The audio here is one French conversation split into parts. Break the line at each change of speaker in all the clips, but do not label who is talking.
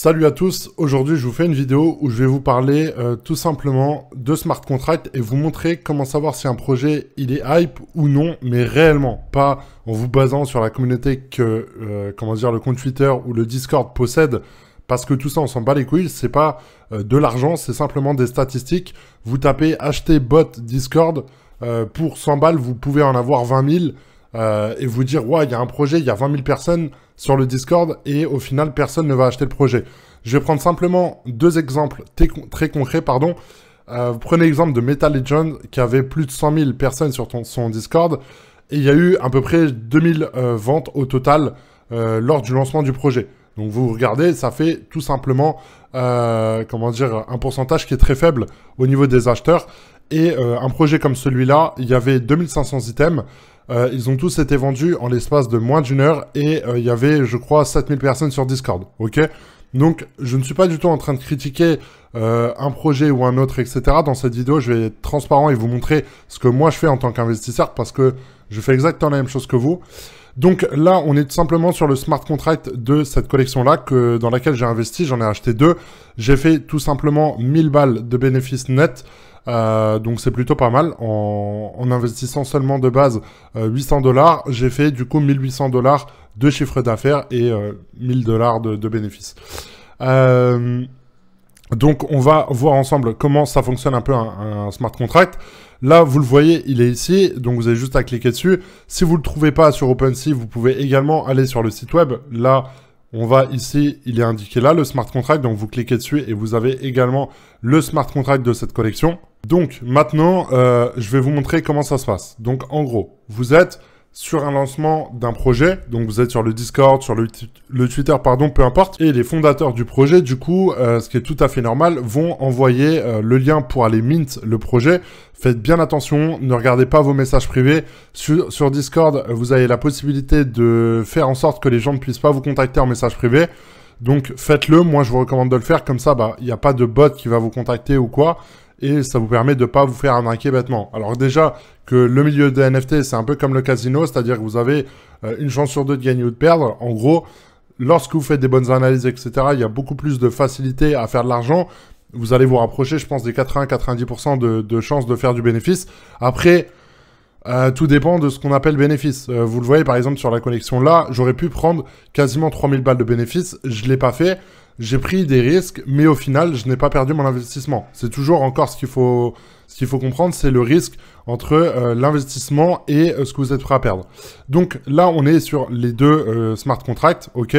Salut à tous, aujourd'hui je vous fais une vidéo où je vais vous parler tout simplement de smart contract et vous montrer comment savoir si un projet il est hype ou non, mais réellement, pas en vous basant sur la communauté que le compte Twitter ou le Discord possède, parce que tout ça on s'en bat les couilles, c'est pas de l'argent, c'est simplement des statistiques. Vous tapez acheter bot Discord, pour 100 balles vous pouvez en avoir 20 000 et vous dire ouais il y a un projet, il y a 20 000 personnes sur le Discord et au final personne ne va acheter le projet. Je vais prendre simplement deux exemples très concrets, pardon. Vous prenez l'exemple de Metal Legend qui avait plus de 100 000 personnes sur son Discord et il y a eu à peu près 2000 ventes au total lors du lancement du projet. Donc vous regardez, ça fait tout simplement un pourcentage qui est très faible au niveau des acheteurs. Et un projet comme celui-là, il y avait 2500 items. Ils ont tous été vendus en l'espace de moins d'une heure et il y avait, je crois, 7000 personnes sur Discord. Ok ? Donc, je ne suis pas du tout en train de critiquer un projet ou un autre, etc. Dans cette vidéo, je vais être transparent et vous montrer ce que moi je fais en tant qu'investisseur parce que je fais exactement la même chose que vous. Donc là, on est tout simplement sur le smart contract de cette collection-là dans laquelle j'ai investi. J'en ai acheté deux. J'ai fait tout simplement 1000 balles de bénéfices nets. Donc c'est plutôt pas mal. En investissant seulement de base 800 $, j'ai fait du coup 1800 $ de chiffre d'affaires et 1000 $ de bénéfices. Donc on va voir ensemble comment ça fonctionne un peu un smart contract. Là, vous le voyez, il est ici, donc vous avez juste à cliquer dessus. Si vous ne le trouvez pas sur OpenSea, vous pouvez également aller sur le site web. Là, on va ici, il est indiqué là, le smart contract, donc vous cliquez dessus et vous avez également le smart contract de cette collection. Donc maintenant, je vais vous montrer comment ça se passe. Donc en gros, vous êtes sur un lancement d'un projet, donc vous êtes sur le Discord, sur le Twitter, pardon, peu importe, et les fondateurs du projet, du coup, ce qui est tout à fait normal, vont envoyer le lien pour aller mint le projet. Faites bien attention, ne regardez pas vos messages privés. Sur Discord, vous avez la possibilité de faire en sorte que les gens ne puissent pas vous contacter en message privé. Donc faites-le, moi je vous recommande de le faire, comme ça, il n'y a pas de bot qui va vous contacter ou quoi. Et ça vous permet de ne pas vous faire arnaquer bêtement. Alors déjà, que le milieu des NFT, c'est un peu comme le casino, c'est-à-dire que vous avez une chance sur deux de gagner ou de perdre. En gros, lorsque vous faites des bonnes analyses, etc., il y a beaucoup plus de facilité à faire de l'argent. Vous allez vous rapprocher, je pense, des 80-90% de chances de faire du bénéfice. Après, tout dépend de ce qu'on appelle bénéfice. Vous le voyez, par exemple, sur la collection là, j'aurais pu prendre quasiment 3000 balles de bénéfice. Je ne l'ai pas fait. J'ai pris des risques, mais au final, je n'ai pas perdu mon investissement. C'est toujours encore ce qu'il faut comprendre, c'est le risque entre l'investissement et ce que vous êtes prêt à perdre. Donc là, on est sur les deux smart contracts, ok.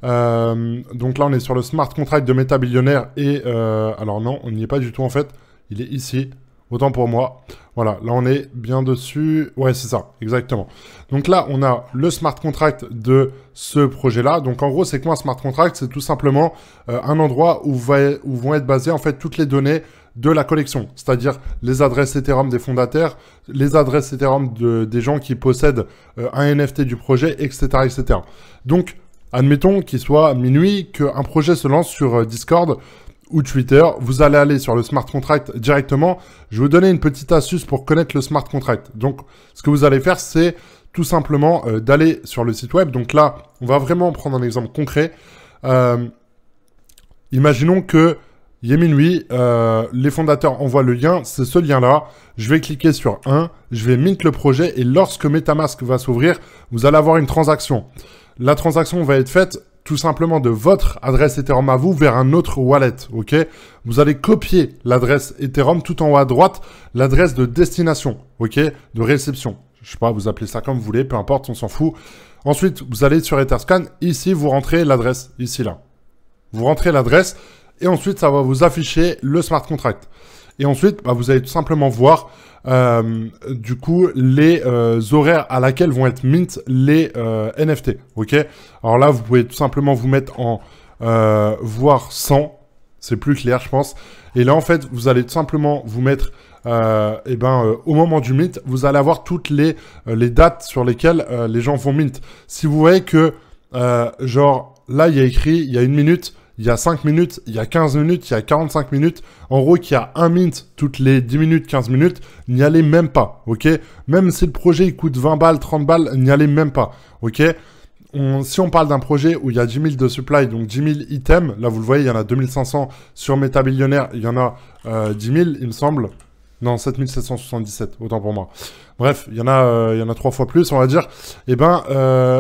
Donc là, on est sur le smart contract de Meta Billionnaire et... alors non, on n'y est pas du tout en fait. Il est ici. Autant pour moi. Voilà, là on est bien dessus. Ouais, c'est ça, exactement. Donc là, on a le smart contract de ce projet-là. Donc en gros, c'est quoi un smart contract? C'est tout simplement un endroit où vont être basées en fait toutes les données de la collection. C'est-à-dire les adresses Ethereum des fondateurs, les adresses Ethereum des gens qui possèdent un NFT du projet, etc., etc. Donc, admettons qu'il soit minuit, qu'un projet se lance sur Discord ou Twitter, vous allez aller sur le smart contract directement. Je vais vous donner une petite astuce pour connaître le smart contract. Donc, ce que vous allez faire, c'est tout simplement d'aller sur le site web. Donc là, on va vraiment prendre un exemple concret. Imaginons que il est minuit, les fondateurs envoient le lien, c'est ce lien-là. Je vais cliquer sur 1, je vais mint le projet et lorsque MetaMask va s'ouvrir, vous allez avoir une transaction. La transaction va être faite tout simplement de votre adresse Ethereum à vous vers un autre wallet, ok? Vous allez copier l'adresse Ethereum tout en haut à droite, l'adresse de destination, ok? De réception. Je sais pas, vous appelez ça comme vous voulez, peu importe, on s'en fout. Ensuite, vous allez sur Etherscan, ici, vous rentrez l'adresse, ici, là. Vous rentrez l'adresse, et ensuite, ça va vous afficher le smart contract. Et ensuite, vous allez tout simplement voir, du coup, les horaires à laquelle vont être mint les NFT, ok? Alors là, vous pouvez tout simplement vous mettre en voir 100, c'est plus clair, je pense. Et là, en fait, vous allez tout simplement vous mettre, au moment du mint, vous allez avoir toutes les dates sur lesquelles les gens vont mint. Si vous voyez que, genre, là, il y a écrit, il y a 1 minute, il y a 5 minutes, il y a 15 minutes, il y a 45 minutes. En gros, qu'il y a un mint toutes les 10 minutes, 15 minutes, n'y allez même pas, ok? Même si le projet il coûte 20 balles, 30 balles, n'y allez même pas, ok? si on parle d'un projet où il y a 10 000 de supply, donc 10 000 items, là vous le voyez, il y en a 2500 sur Métabillionnaire, il y en a 10 000, il me semble. Non, 7777, autant pour moi. Bref, il y en a 3 fois plus, on va dire. Et ben,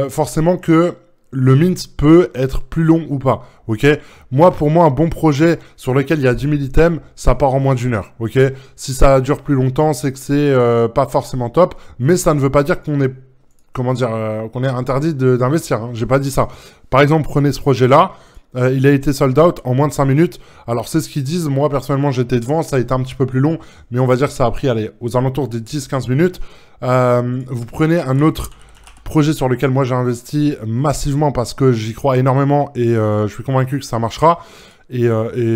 forcément que le mint peut être plus long ou pas, ok? Moi, pour moi, un bon projet sur lequel il y a 10 000 items, ça part en moins d'1 heure, ok? Si ça dure plus longtemps, c'est que c'est pas forcément top, mais ça ne veut pas dire qu'on est, comment dire, qu'on est interdit d'investir, hein. J'ai pas dit ça. Par exemple, prenez ce projet-là, il a été sold out en moins de 5 minutes. Alors, c'est ce qu'ils disent. Moi, personnellement, j'étais devant. Ça a été un petit peu plus long. Mais on va dire que ça a pris, allez, aux alentours des 10-15 minutes. Vous prenez un autre projet sur lequel moi, j'ai investi massivement parce que j'y crois énormément et je suis convaincu que ça marchera. Et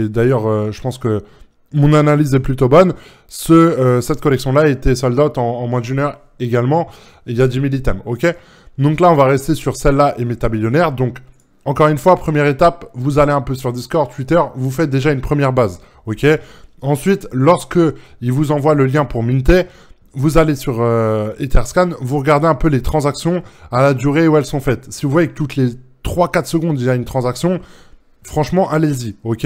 d'ailleurs, je pense que mon analyse est plutôt bonne. Cette collection-là a été sold out en moins d'1 heure également. Il y a 10 000 items, ok? Donc là, on va rester sur celle-là et Métabillionnaire. Donc, encore une fois, première étape, vous allez un peu sur Discord, Twitter, vous faites déjà une première base, ok? Ensuite, lorsque il vous envoie le lien pour minter, vous allez sur Etherscan, vous regardez un peu les transactions à la durée où elles sont faites. Si vous voyez que toutes les 3-4 secondes, il y a une transaction, franchement, allez-y, ok?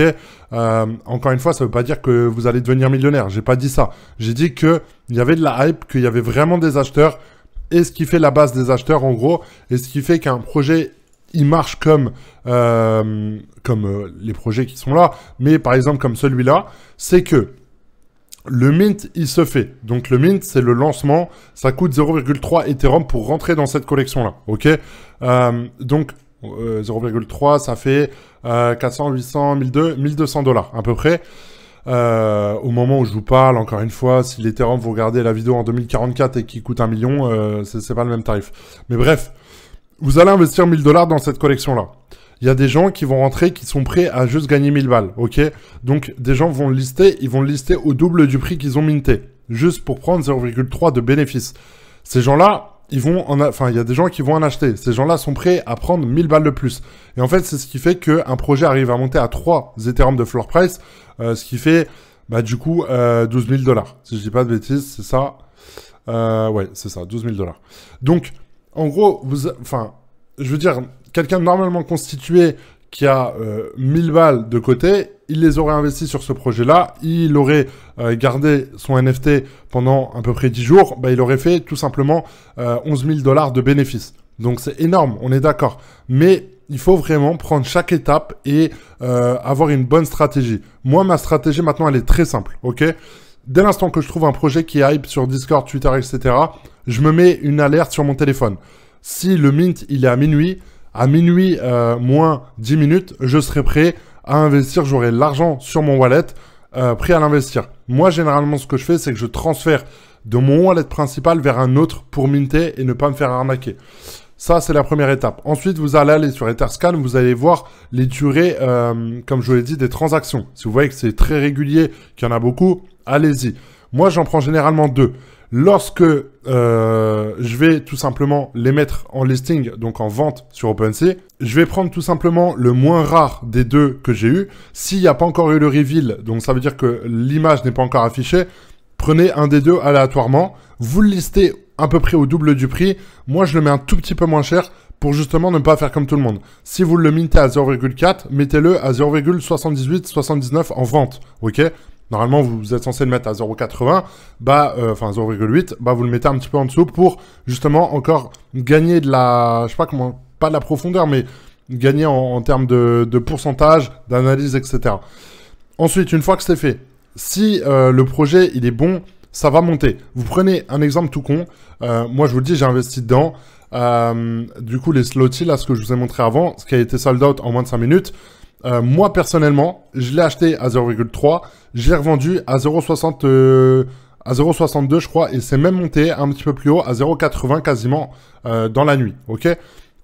Encore une fois, ça ne veut pas dire que vous allez devenir millionnaire, j'ai pas dit ça. J'ai dit qu'il y avait de la hype, qu'il y avait vraiment des acheteurs, et ce qui fait la base des acheteurs, en gros, et ce qui fait qu'un projet il marche comme les projets qui sont là, mais par exemple comme celui-là, c'est que le mint, il se fait. Donc le mint, c'est le lancement, ça coûte 0,3 Ethereum pour rentrer dans cette collection-là, ok? Donc 0,3, ça fait 400, 800, 1200 $, à peu près. Au moment où je vous parle, encore une fois, si l'Ethereum, vous regardez la vidéo en 2044 et qui coûte 1 million, c'est pas le même tarif. Mais bref, vous allez investir 1000 $ dans cette collection-là. Il y a des gens qui vont rentrer, qui sont prêts à juste gagner 1000 balles, ok? Donc, des gens vont le lister, ils vont le lister au double du prix qu'ils ont minté, juste pour prendre 0,3 de bénéfice. Ces gens-là, il y a des gens qui vont en acheter. Ces gens-là sont prêts à prendre 1000 balles de plus. Et en fait, c'est ce qui fait qu'un projet arrive à monter à 3 Ethereum de floor price, ce qui fait, du coup, 12 000 $. Si je dis pas de bêtises, c'est ça. Ouais, c'est ça, 12 000 $. Donc, en gros, je veux dire, quelqu'un normalement constitué qui a 1000 balles de côté, il les aurait investis sur ce projet-là, il aurait gardé son NFT pendant à peu près 10 jours, il aurait fait tout simplement 11 000 $ de bénéfices. Donc c'est énorme, on est d'accord. Mais il faut vraiment prendre chaque étape et avoir une bonne stratégie. Moi, ma stratégie maintenant, elle est très simple, ok? Dès l'instant que je trouve un projet qui est hype sur Discord, Twitter, etc., je me mets une alerte sur mon téléphone. Si le mint, il est à minuit moins 10 minutes, je serai prêt à investir, j'aurai l'argent sur mon wallet, prêt à l'investir. Moi, généralement, ce que je fais, c'est que je transfère de mon wallet principal vers un autre pour minter et ne pas me faire arnaquer. Ça, c'est la première étape. Ensuite, vous allez aller sur Etherscan, vous allez voir les durées, comme je vous l'ai dit, des transactions. Si vous voyez que c'est très régulier, qu'il y en a beaucoup, allez-y. Moi, j'en prends généralement 2. Lorsque je vais tout simplement les mettre en listing, donc en vente sur OpenSea, je vais prendre tout simplement le moins rare des 2 que j'ai eu. S'il n'y a pas encore eu le reveal, donc ça veut dire que l'image n'est pas encore affichée, prenez un des 2 aléatoirement, vous le listez à peu près au double du prix. Moi, je le mets un tout petit peu moins cher pour justement ne pas faire comme tout le monde. Si vous le mintez à 0,4, mettez-le à 0,78, 79 en vente, ok? Normalement, vous êtes censé le mettre à 0,80, 0,8, vous le mettez un petit peu en dessous pour justement encore gagner de la, je sais pas comment, pas de la profondeur, mais gagner en termes de pourcentage, d'analyse, etc. Ensuite, une fois que c'est fait, si le projet il est bon, ça va monter. Vous prenez un exemple tout con. Moi, je vous le dis, j'ai investi dedans. Du coup, les slotty, là, ce que je vous ai montré avant, ce qui a été sold out en moins de 5 minutes. Moi, personnellement, je l'ai acheté à 0,3. Je l'ai revendu à 0,62, je crois. Et c'est même monté un petit peu plus haut, à 0,80 quasiment dans la nuit. Ok?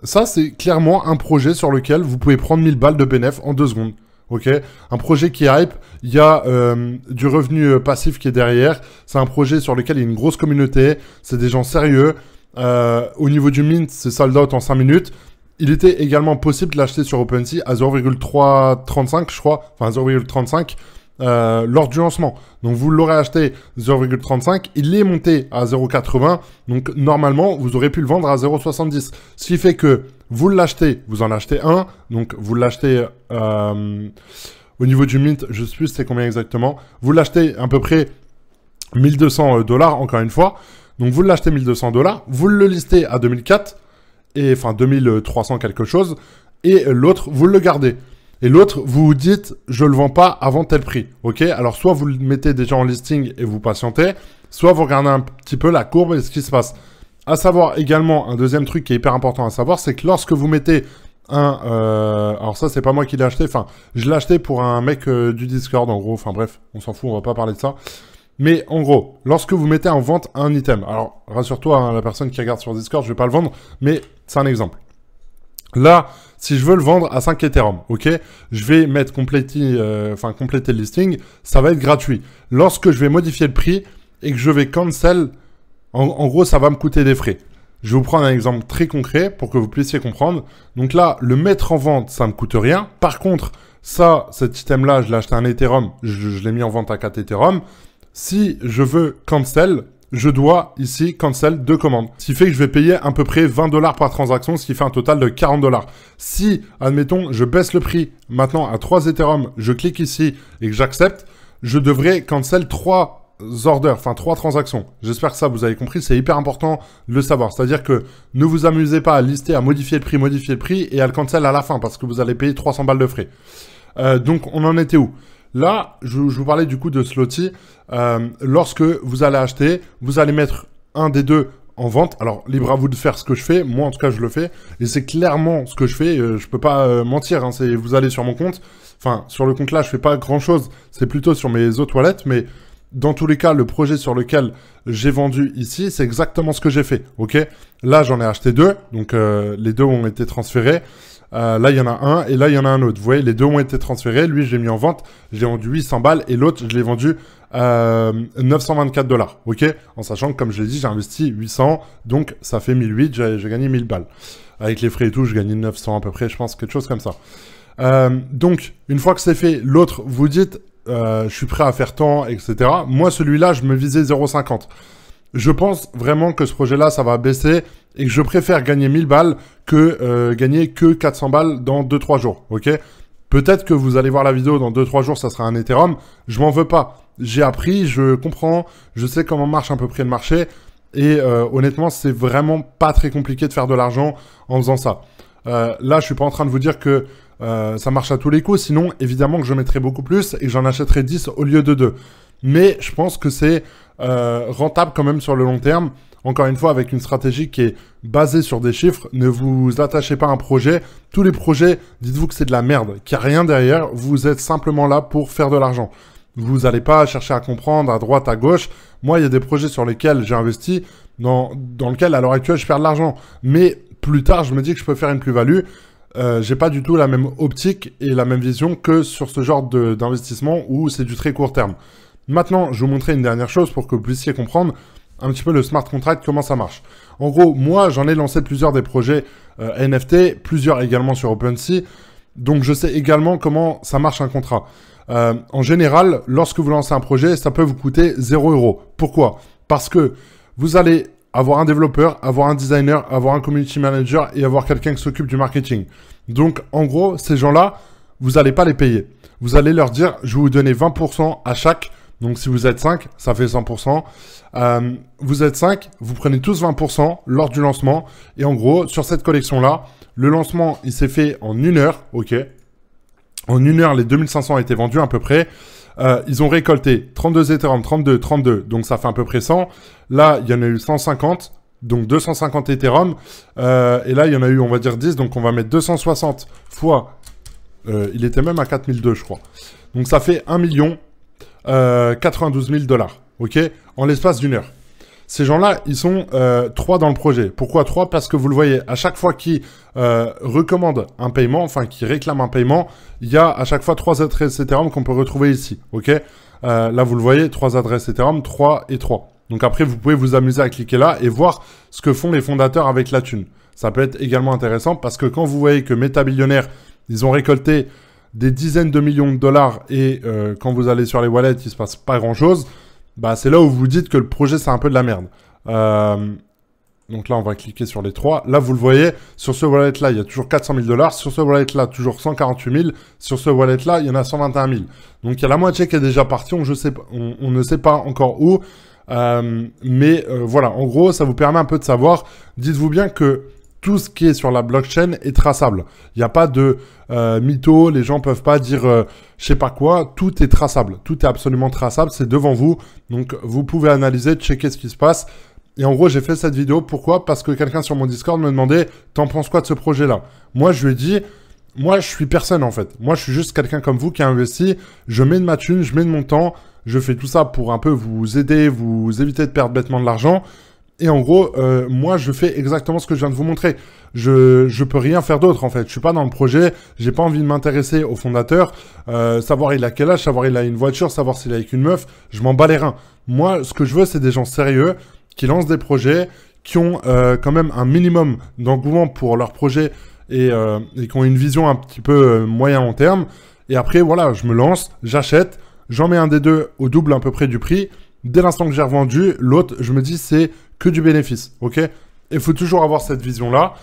Ça, c'est clairement un projet sur lequel vous pouvez prendre 1000 balles de bénéf en 2 secondes. Ok, un projet qui est hype, il y a du revenu passif qui est derrière. C'est un projet sur lequel il y a une grosse communauté. C'est des gens sérieux. Au niveau du mint, c'est sold out en 5 minutes. Il était également possible de l'acheter sur OpenSea à 0,335, je crois. Enfin, 0,35. lors du lancement. Donc vous l'aurez acheté 0,35, il est monté à 0,80, donc normalement vous aurez pu le vendre à 0,70. Ce qui fait que vous l'achetez, vous en achetez un, donc vous l'achetez au niveau du mint, je sais plus c'est combien exactement, vous l'achetez à peu près 1200 $, encore une fois. Donc vous l'achetez 1200 $, vous le listez à 2004, et enfin 2300 quelque chose, et l'autre, vous le gardez. Et l'autre, vous vous dites, je le vends pas avant tel prix, ok? Alors soit vous le mettez déjà en listing et vous patientez, soit vous regardez un petit peu la courbe et ce qui se passe. À savoir également, un deuxième truc qui est hyper important à savoir, c'est que lorsque vous mettez alors ça c'est pas moi qui l'ai acheté, enfin je l'ai acheté pour un mec du Discord en gros, enfin bref, on s'en fout, on va pas parler de ça. Mais en gros, lorsque vous mettez en vente un item, alors rassure-toi, hein, la personne qui regarde sur Discord, je vais pas le vendre, mais c'est un exemple. Là, si je veux le vendre à 5 Ethereum, ok, je vais mettre compléter le listing, ça va être gratuit. Lorsque je vais modifier le prix et que je vais cancel, en gros, ça va me coûter des frais. Je vais vous prendre un exemple très concret pour que vous puissiez comprendre. Donc là, le mettre en vente, ça ne me coûte rien. Par contre, ça, cet item-là, je l'ai acheté à un Ethereum, je l'ai mis en vente à 4 Ethereum. Si je veux cancel, je dois ici cancel de commande. Ce qui fait que je vais payer à peu près 20 $ par transaction, ce qui fait un total de 40 $. Si, admettons, je baisse le prix maintenant à 3 Ethereum, je clique ici et que j'accepte, je devrais cancel 3 orders, enfin 3 transactions. J'espère que ça, vous avez compris, c'est hyper important de le savoir. C'est-à-dire que ne vous amusez pas à lister, à modifier le prix et à le cancel à la fin parce que vous allez payer 300 balles de frais. Donc, on en était où? Là, je vous parlais du coup de Sloty. Lorsque vous allez acheter, vous allez mettre un des deux en vente. Alors, libre à vous de faire ce que je fais. Moi, en tout cas, je le fais. Et c'est clairement ce que je fais. Je peux pas mentir. Hein, vous allez sur mon compte. Enfin, sur le compte là, je fais pas grand-chose. C'est plutôt sur mes autres wallets. Mais dans tous les cas, le projet sur lequel j'ai vendu ici, c'est exactement ce que j'ai fait. Ok. Là, j'en ai acheté deux. Donc, les deux ont été transférés. Là, il y en a un et là, il y en a un autre. Vous voyez, les deux ont été transférés. Lui, je l'ai mis en vente. Je l'ai vendu 800 balles et l'autre, je l'ai vendu 924 $. Ok, en sachant que, comme je l'ai dit, j'ai investi 800. Donc, ça fait 1008. J'ai gagné 1000 balles. Avec les frais et tout, je gagnais 900 à peu près. Je pense quelque chose comme ça. Donc, une fois que c'est fait, l'autre, vous dites, je suis prêt à faire tant, etc. Moi, celui-là, je me visais 0,50. Je pense vraiment que ce projet-là, ça va baisser et que je préfère gagner 1000 balles que gagner que 400 balles dans 2-3 jours, ok? Peut-être que vous allez voir la vidéo dans 2-3 jours, ça sera un Ethereum. Je m'en veux pas. J'ai appris, je comprends, je sais comment marche à peu près le marché et honnêtement, c'est vraiment pas très compliqué de faire de l'argent en faisant ça. Là, je suis pas en train de vous dire que ça marche à tous les coups, sinon, évidemment que je mettrai beaucoup plus et que j'en achèterai 10 au lieu de 2. Mais je pense que c'est rentable quand même sur le long terme. Encore une fois, avec une stratégie qui est basée sur des chiffres, ne vous attachez pas à un projet. Tous les projets, dites-vous que c'est de la merde, qu'il n'y a rien derrière. Vous êtes simplement là pour faire de l'argent. Vous n'allez pas chercher à comprendre à droite, à gauche. Moi, il y a des projets sur lesquels j'ai investi, dans lesquels, à l'heure actuelle, je perds de l'argent. Mais plus tard, je me dis que je peux faire une plus-value. J'ai pas du tout la même optique et la même vision que sur ce genre d'investissement où c'est du très court terme. Maintenant, je vais vous montrer une dernière chose pour que vous puissiez comprendre un petit peu le smart contract, comment ça marche. En gros, moi, j'en ai lancé plusieurs des projets NFT, plusieurs également sur OpenSea. Donc, je sais également comment ça marche un contrat. En général, lorsque vous lancez un projet, ça peut vous coûter 0 €. Pourquoi? Parce que vous allez avoir un développeur, avoir un designer, avoir un community manager et avoir quelqu'un qui s'occupe du marketing. Donc, en gros, ces gens-là, vous n'allez pas les payer. Vous allez leur dire, je vais vous donner 20% à chaque. Donc, si vous êtes 5, ça fait 100%. Vous êtes 5, vous prenez tous 20% lors du lancement. Et en gros, sur cette collection-là, le lancement, il s'est fait en 1 heure. OK. En 1 heure, les 2500 ont été vendus à peu près. Ils ont récolté 32 Ethereum, 32. Donc, ça fait à peu près 100. Là, il y en a eu 150. Donc, 250 Ethereum. Et là, il y en a eu, on va dire 10. Donc, on va mettre 260 fois... il était même à 4002, je crois. Donc, ça fait 1 92 000 $. OK, en l'espace d'1 heure. Ces gens-là, ils sont 3 dans le projet. Pourquoi 3? Parce que vous le voyez, à chaque fois qu'ils recommandent un paiement, enfin qu'ils réclament un paiement, il y a à chaque fois 3 adresses Ethereum qu'on peut retrouver ici. OK, là, vous le voyez, 3 adresses Ethereum, 3 et 3. Donc après, vous pouvez vous amuser à cliquer là et voir ce que font les fondateurs avec la thune. Ça peut être également intéressant parce que quand vous voyez que MetaBillionnaire, ils ont récolté des dizaines de millions de dollars et quand vous allez sur les wallets, il se passe pas grand-chose, bah c'est là où vous dites que le projet, c'est un peu de la merde. Donc là, on va cliquer sur les 3. Là, vous le voyez, sur ce wallet-là, il y a toujours 400 000 dollars. Sur ce wallet-là, toujours 148 000. Sur ce wallet-là, il y en a 121 000. Donc, il y a la moitié qui est déjà partie. On ne sait pas encore où. Voilà, en gros, ça vous permet un peu de savoir. Dites-vous bien que tout ce qui est sur la blockchain est traçable. Il n'y a pas de mytho, les gens peuvent pas dire je sais pas quoi. Tout est traçable. Tout est absolument traçable. C'est devant vous. Donc, vous pouvez analyser, checker ce qui se passe. Et en gros, j'ai fait cette vidéo. Pourquoi? Parce que quelqu'un sur mon Discord me demandait « T'en penses quoi de ce projet-là » Moi, je lui ai dit « Moi, je suis personne, en fait. Moi, je suis juste quelqu'un comme vous qui a investi. Je mets de ma thune, je mets de mon temps. Je fais tout ça pour un peu vous aider, vous éviter de perdre bêtement de l'argent. Et en gros, moi, je fais exactement ce que je viens de vous montrer. Je peux rien faire d'autre, en fait. Je suis pas dans le projet. J'ai pas envie de m'intéresser au fondateur. Savoir il a quel âge, savoir il a une voiture, savoir s'il est avec une meuf. Je m'en bats les reins. Moi, ce que je veux, c'est des gens sérieux qui lancent des projets, qui ont quand même un minimum d'engouement pour leur projet et qui ont une vision un petit peu moyen long terme. Et après, voilà, je me lance, j'achète, j'en mets un des deux au double à peu près du prix. Dès l'instant que j'ai revendu, l'autre, je me dis, c'est que du bénéfice, ok? Et il faut toujours avoir cette vision-là.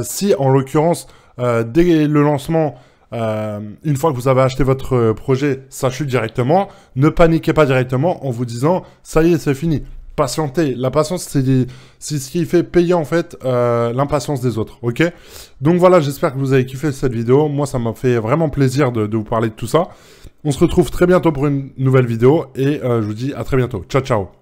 Si, en l'occurrence, dès le lancement, une fois que vous avez acheté votre projet, ça chute directement, ne paniquez pas directement en vous disant, ça y est, c'est fini. Patienter. La patience, c'est ce qui fait payer en fait l'impatience des autres, ok? Donc voilà, j'espère que vous avez kiffé cette vidéo. Moi, ça m'a fait vraiment plaisir de vous parler de tout ça. On se retrouve très bientôt pour une nouvelle vidéo et je vous dis à très bientôt. Ciao, ciao!